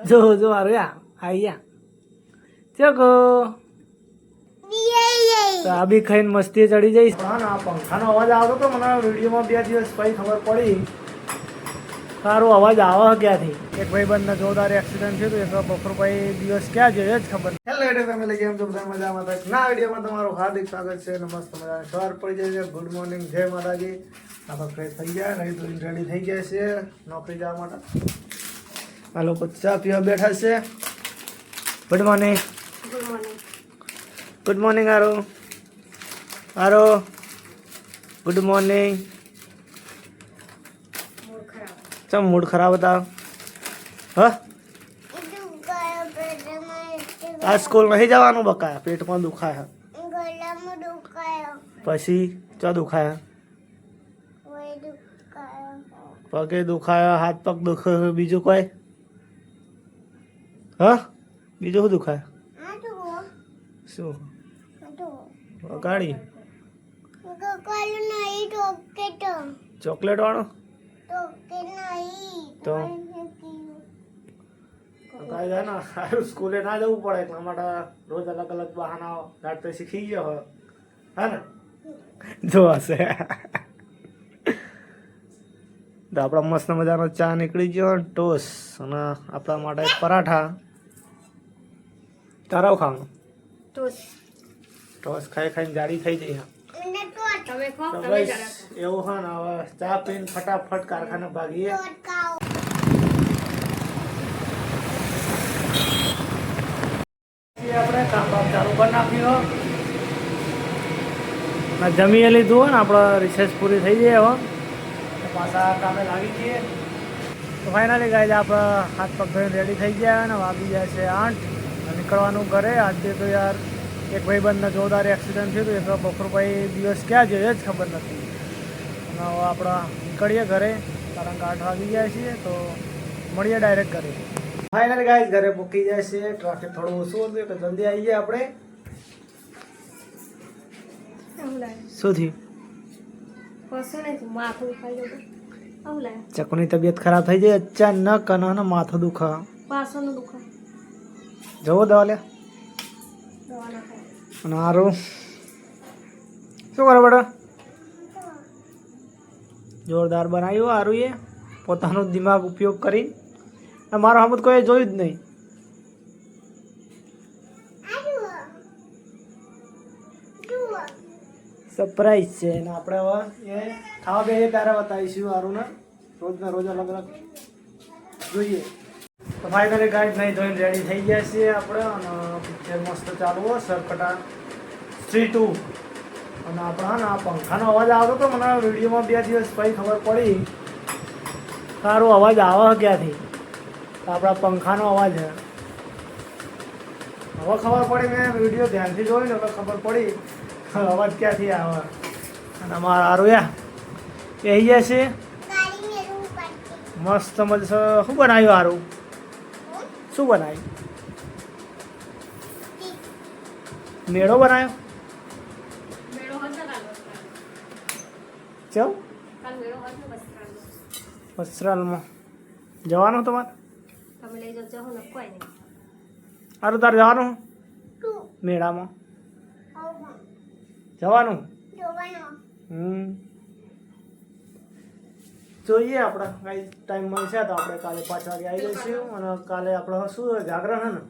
જો જો આરો યા આયા ચકો તો આ બી ખાઈને મસ્તી ચડી જઈશ. હા ના પંખાનો અવાજ આવતો તો મને વિડીયોમાં 2 દિવસ પછી ખબર પડી સારો અવાજ આવે ક્યાંથી. એક ભાઈબંધને જોરદાર એક્સિડન્ટ થયું હતું. એક બપોર પછી દિવસ ક્યાં જોઈએ જ ખબર નહીં. હેલો એટલે તમે લઈ કેમ છો બધા મજામાં હતા. ના વિડીયોમાં તમારું હાર્દિક સ્વાગત છે. નમસ્તે મજા સવાર પડી જાય છે. ગુડ મોર્નિંગ જય માતાજી. આપણે ફ્રેશ થઈ ગયા રેડી થઈ ગયા છે નોકરી જવા માટે. આ લોકો ચા પીવા બેઠા છે. Good morning. ગુડ મોર્નિંગ આરો આરો ગુડ મોર્નિંગ. ચમ મૂડ ખરાબ હતા હા આ સ્કૂલ નહીં જવાનું બકાયા પેટમાં દુખાય પછી ચો દુખાય પગે દુખાયા હાથ પગ દુખે બીજું કોઈ હા બીજું શું દુખાય શું ગાડી ચોકલેટ વાળો તો કાંઈ જાય ને સારું સ્કૂલે ના જવું પડે એટલા માટે રોજ અલગ અલગ બહાના કાઢતો શીખી ગયો હોય હા ને જો હશે તો આપણા મસ્ત મજાનો ચા નીકળી ગયો ટોસ અને આપણા માટે પરાઠા તારાવ ખાવાનું ટોસ ખાઈ ખાઈને જાડી થઈ જઈ એવું હા ને હવે ચા પીને ફટાફટ કારખાને ભાગીએ. આપણે કામ ચાલુ કરી નાખ્યું જમીએ લીધું હોય ને આપણે રિસેસ પૂરી થઈ જાય હવે પાછા કામે લાગી જઈએ. તો ફાઇનલી ગાય આપણે હાથ પગ ધોઈને રેડી થઈ ગયા અને વાગી જાય છે 8 નીકળવાનું ઘરે. આજે તો યાર એક ભાઈબંધને જોરદાર એક્સિડન્ટ થયું હતું. એક બપોર પછી દિવસ ક્યાં જોઈએ જ ખબર નથી. અને હવે આપણે નીકળીએ ઘરે કારણ કે 8 વાગી જાય છીએ તો મળીએ ડાયરેક્ટ ઘરે. ફાઇનલી ગાઈસ ઘરે મૂકી જાય છે. ટ્રાફિક થોડું ઓછું હતું એટલે જલ્દી આવી ગયા આપણે. શું થયું ચકુની તબિયત ખરાબ થઈ જાય અચાનક અને માથું દુખા જવો દવા લે અને હારું શું કરે બેટા જોરદાર બનાવ્યું હારું એ પોતાનો દિમાગ ઉપયોગ કરીને. મારો હમત કોઈ જોયું જ નહીં. સરપ્રાઈઝ છે અને આપણે હવે એ ખાવા બેસીએ ત્યારે બતાવીશું હારું ને રોજના રોજ અલગ અલગ જોઈએ. તો ફાઇનલી ગાઈડ નહીં ધોઈને રેડી થઈ ગયા છીએ આપણે અને પિક્ચર મસ્ત ચાલુ હોય સરકટા 3-2 અને આપણે હા ને આ પંખાનો અવાજ આવતો તો મને વિડીયોમાં 2 દિવસ પછી ખબર પડી સારો અવાજ આવે ક્યાંથી. આપણા પંખાનો અવાજ છે. હવે ખબર પડી મેં વિડીયો ધ્યાનથી જોયું ને હવે ખબર પડી અવાજ ક્યાંથી આવે. અને અમારા આરોયા એ ગયા છે મસ્ત મસ્ત. શું બનાવ્યું હારું શું બનાવ્યું મેળો બનાવ્યો ચો વસ્ત્રાલમાં જવાનું તમારે સારું તારે જવાનું મેળામાં જવાનું જોઈએ આપણે કાંઈ ટાઈમ મળશે તો આપણે કાલે 5 વાગે આવી જઈશું. અને કાલે આપણે શું જાગરણ છે ને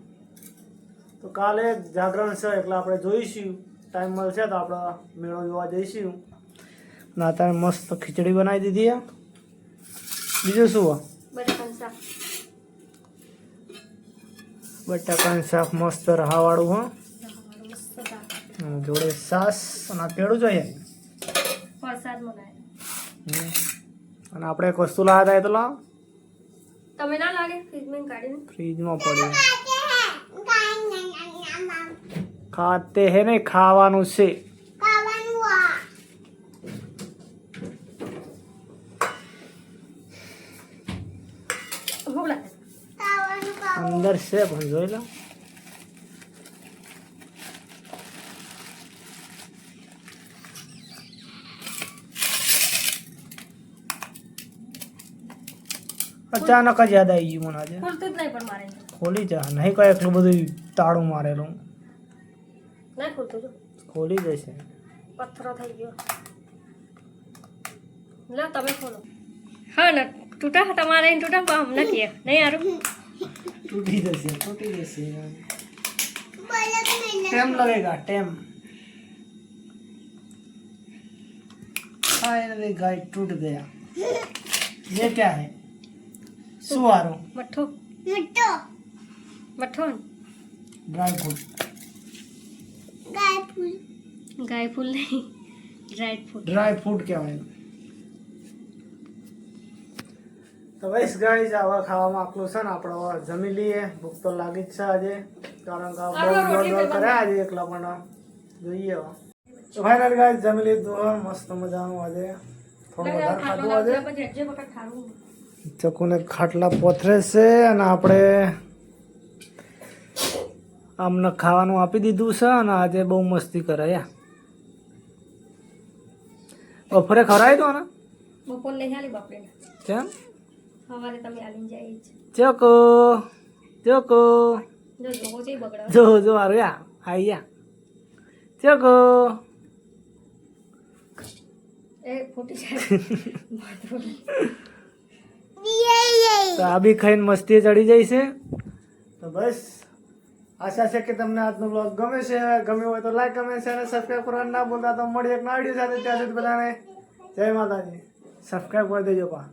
તો કાલે જાગરણ છે એટલે આપણે જોઈશું. ટાઈમ મળશે તો આપણે મેળો જોવા જઈશું. અને અત્યારે મસ્ત ખીચડી બનાવી દીધી. બીજું શું બટાકાનું શાક મસ્ત રહાવાળું હો જોડે સાસ અને પેડું જોઈએ અને આપણે એક વસ્તુ લાવ્યા હતા એ તો લાવ તમે ના લાગે ફ્રીજમાં પડ્યું ખાતે હે ને ખાવાનું છે. અંદર છે પણ જોઈ લો. અચાનક જ યાદ આવી ગયું મને આજે. ખુલતું જ નહીં પણ મારે ખોલી જા નહીં કોઈ એટલું બધું તાળું મારેલું. નહીં ખુલતું જો ખોલી જશે. પથ્થરો થઈ ગયો. લો તમે ખોલો. હા ને તૂટા તમારે તૂટા પણ અમને કહે નહીં યાર. टूटी जैसे टेम लगेगा टेम फाइनली गाइस टूट गया ये क्या है सुवारो મઠ્ઠો મઠ્ઠો ड्राई फ्रूट ગાય ફૂલ નહીં ड्राई फ्रूट क्या है તો બસ ગાઈસ આવા ખાવામાં આટલું છે ને આપણે હવે જમી લઈએ. ભૂખ તો લાગી જ છે આજે કારણ કે બહુ દોડ કર્યા આજે એકલા પણ જોઈએ હવે. તો ફાઇનલ ગાઈસ જમી લીધું મસ્ત મજાનું આજે થોડું વધારે ખાધું આજે. ચકુને ખાટલા પોથરે છે અને આપણે આમને ખાવાનું આપી દીધું છે અને આજે બહુ મસ્તી કરાયા. બપોરે ખરાય તો ને બપોર લઈ આલી બાપરે કેમ સવારે તમે આલીને જાય ચોકો ચોકો જો જોવો છે બગડા જો જો આર્યા આયા ચોકો એ ફૂટી જાય તો આ બી ખાઈને મસ્તી ચડી જાય છે. તો બસ આશા છે કે તમને આજનો બ્લોગ ગમે છે. ગમ્યો હોય તો લાઈક કમેન્ટ શેર અને સબસ્ક્રાઈબ કરવાનું ના ભૂલતા. તો મળી એક નવા વિડીયો સાથે ત્યાં સુધી બધાને જય માતાજી. સબસ્ક્રાઈબ કરી દેજો પા.